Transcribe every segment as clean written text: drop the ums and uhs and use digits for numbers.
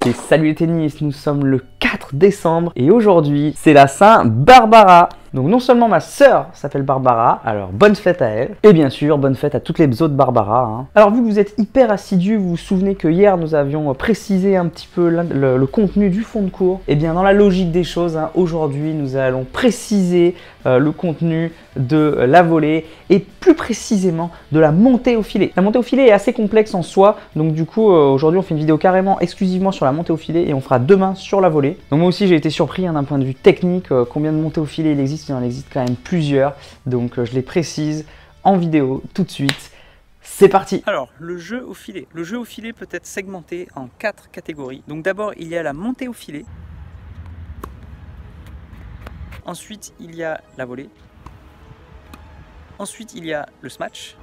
Et salut les tennis, nous sommes le 4 décembre et aujourd'hui c'est la Saint-Barbara. Donc non seulement ma sœur s'appelle Barbara, alors bonne fête à elle, et bien sûr bonne fête à toutes les autres Barbara. Hein. Alors vu que vous êtes hyper assidus, vous vous souvenez que hier nous avions précisé un petit peu le contenu du fond de cours. Et bien dans la logique des choses, hein, aujourd'hui nous allons préciser le contenu de la volée et plus précisément de la montée au filet. La montée au filet est assez complexe en soi, donc du coup aujourd'hui on fait une vidéo carrément exclusivement sur la montée au filet et on fera demain sur la volée. Donc moi aussi j'ai été surpris hein, d'un point de vue technique, combien de montées au filet il existe quand même plusieurs, donc je les précise en vidéo tout de suite. C'est parti! Alors, le jeu au filet. Le jeu au filet peut être segmenté en 4 catégories. Donc d'abord, il y a la montée au filet. Ensuite, il y a la volée. Ensuite, il y a le smash.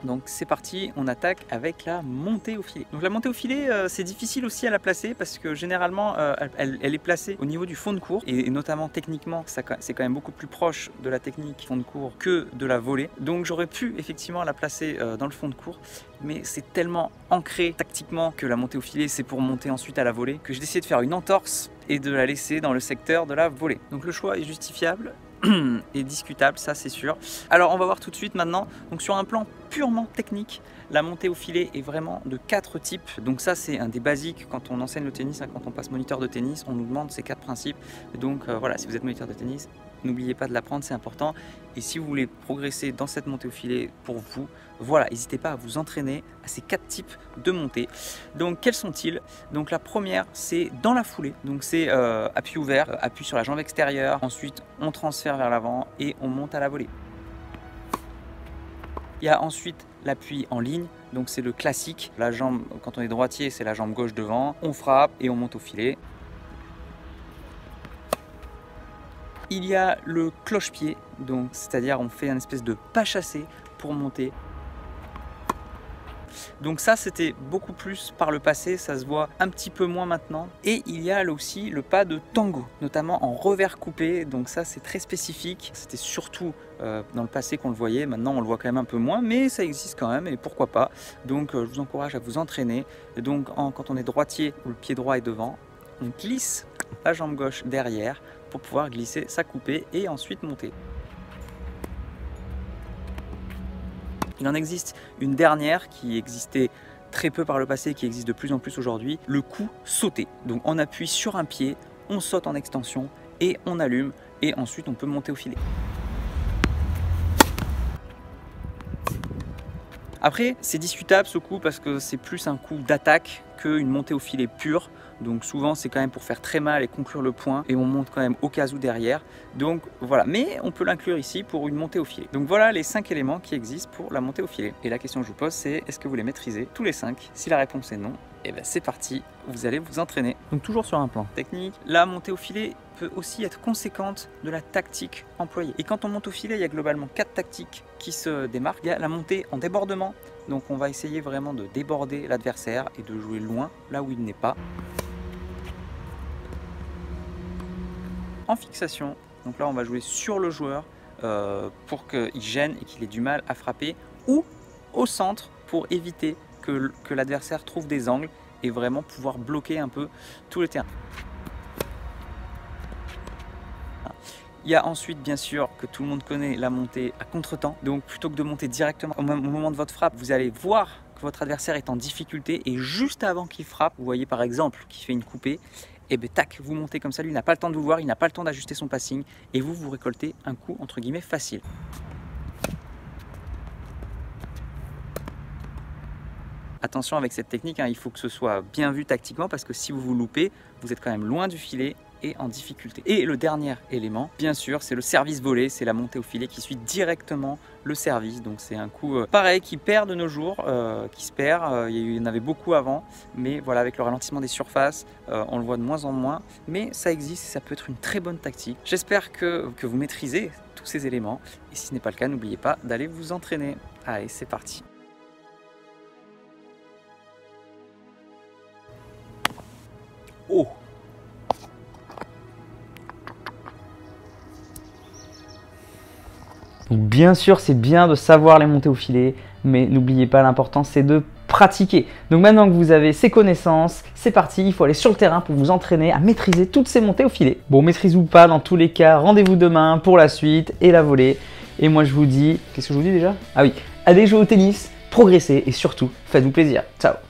Donc c'est parti, on attaque avec la montée au filet. Donc la montée au filet, c'est difficile aussi à la placer parce que généralement elle est placée au niveau du fond de cours et notamment techniquement, c'est quand même beaucoup plus proche de la technique fond de cours que de la volée. Donc j'aurais pu effectivement la placer dans le fond de cours, mais c'est tellement ancré tactiquement que la montée au filet c'est pour monter ensuite à la volée que j'ai décidé de faire une entorse et de la laisser dans le secteur de la volée. Donc le choix est justifiable et discutable, ça c'est sûr. Alors on va voir tout de suite maintenant, donc sur un plan purement technique, la montée au filet est vraiment de 4 types. Donc ça c'est un des basiques quand on enseigne le tennis, hein, quand on passe moniteur de tennis, on nous demande ces 4 principes. Donc voilà, si vous êtes moniteur de tennis, n'oubliez pas de l'apprendre, c'est important. Et si vous voulez progresser dans cette montée au filet pour vous, voilà, n'hésitez pas à vous entraîner à ces 4 types de montées. Donc quels sont-ils? Donc la première, c'est dans la foulée. Donc c'est appui ouvert, appui sur la jambe extérieure. Ensuite, on transfère vers l'avant et on monte à la volée. Il y a ensuite l'appui en ligne. Donc c'est le classique. La jambe, quand on est droitier, c'est la jambe gauche devant. On frappe et on monte au filet. Il y a le cloche-pied, donc c'est-à-dire on fait une espèce de pas chassé pour monter. Donc ça c'était beaucoup plus par le passé, ça se voit un petit peu moins maintenant. Et il y a là aussi le pas de tango, notamment en revers coupé, donc ça c'est très spécifique. C'était surtout dans le passé qu'on le voyait, maintenant on le voit quand même un peu moins, mais ça existe quand même et pourquoi pas. Donc je vous encourage à vous entraîner. Donc quand on est droitier où le pied droit est devant, on glisse la jambe gauche derrière pour pouvoir glisser sa coupée et ensuite monter. Il en existe une dernière qui existait très peu par le passé et qui existe de plus en plus aujourd'hui, le coup sauté. Donc on appuie sur un pied, on saute en extension et on allume et ensuite on peut monter au filet. Après, c'est discutable ce coup parce que c'est plus un coup d'attaque qu'une montée au filet pure. Donc souvent c'est quand même pour faire très mal et conclure le point et on monte quand même au cas où derrière. Donc voilà, mais on peut l'inclure ici pour une montée au filet. Donc voilà les 5 éléments qui existent pour la montée au filet. Et la question que je vous pose c'est est-ce que vous les maîtrisez tous les 5? Si la réponse est non, et bien c'est parti, vous allez vous entraîner. Donc toujours sur un plan technique, la montée au filet peut aussi être conséquente de la tactique employée. Et quand on monte au filet, il y a globalement 4 tactiques qui se démarquent. Il y a la montée en débordement, donc on va essayer vraiment de déborder l'adversaire et de jouer loin, là où il n'est pas. En fixation, donc là on va jouer sur le joueur pour qu'il gêne et qu'il ait du mal à frapper, ou au centre pour éviter que l'adversaire trouve des angles et vraiment pouvoir bloquer un peu tout le terrain. Il y a ensuite bien sûr que tout le monde connaît la montée à contre-temps, donc plutôt que de monter directement au moment de votre frappe, vous allez voir que votre adversaire est en difficulté et juste avant qu'il frappe, vous voyez par exemple qu'il fait une coupée, et bien tac, vous montez comme ça, lui n'a pas le temps de vous voir, il n'a pas le temps d'ajuster son passing et vous récoltez un coup entre guillemets facile. Attention avec cette technique, hein, il faut que ce soit bien vu tactiquement parce que si vous vous loupez, vous êtes quand même loin du filet et en difficulté. Et le dernier élément, bien sûr, c'est le service volé, c'est la montée au filet qui suit directement le service. Donc c'est un coup pareil qui perd de nos jours, qui se perd. Il y en avait beaucoup avant, mais voilà, avec le ralentissement des surfaces, on le voit de moins en moins. Mais ça existe et ça peut être une très bonne tactique. J'espère que vous maîtrisez tous ces éléments. Et si ce n'est pas le cas, n'oubliez pas d'aller vous entraîner. Allez, c'est parti. Oh! Donc bien sûr, c'est bien de savoir les montées au filet, mais n'oubliez pas, l'important c'est de pratiquer. Donc maintenant que vous avez ces connaissances, c'est parti, il faut aller sur le terrain pour vous entraîner à maîtriser toutes ces montées au filet. Bon, maîtrise ou pas, dans tous les cas, rendez-vous demain pour la suite et la volée. Et moi je vous dis, qu'est-ce que je vous dis déjà? Ah oui, allez jouer au tennis, progressez et surtout, faites-vous plaisir. Ciao!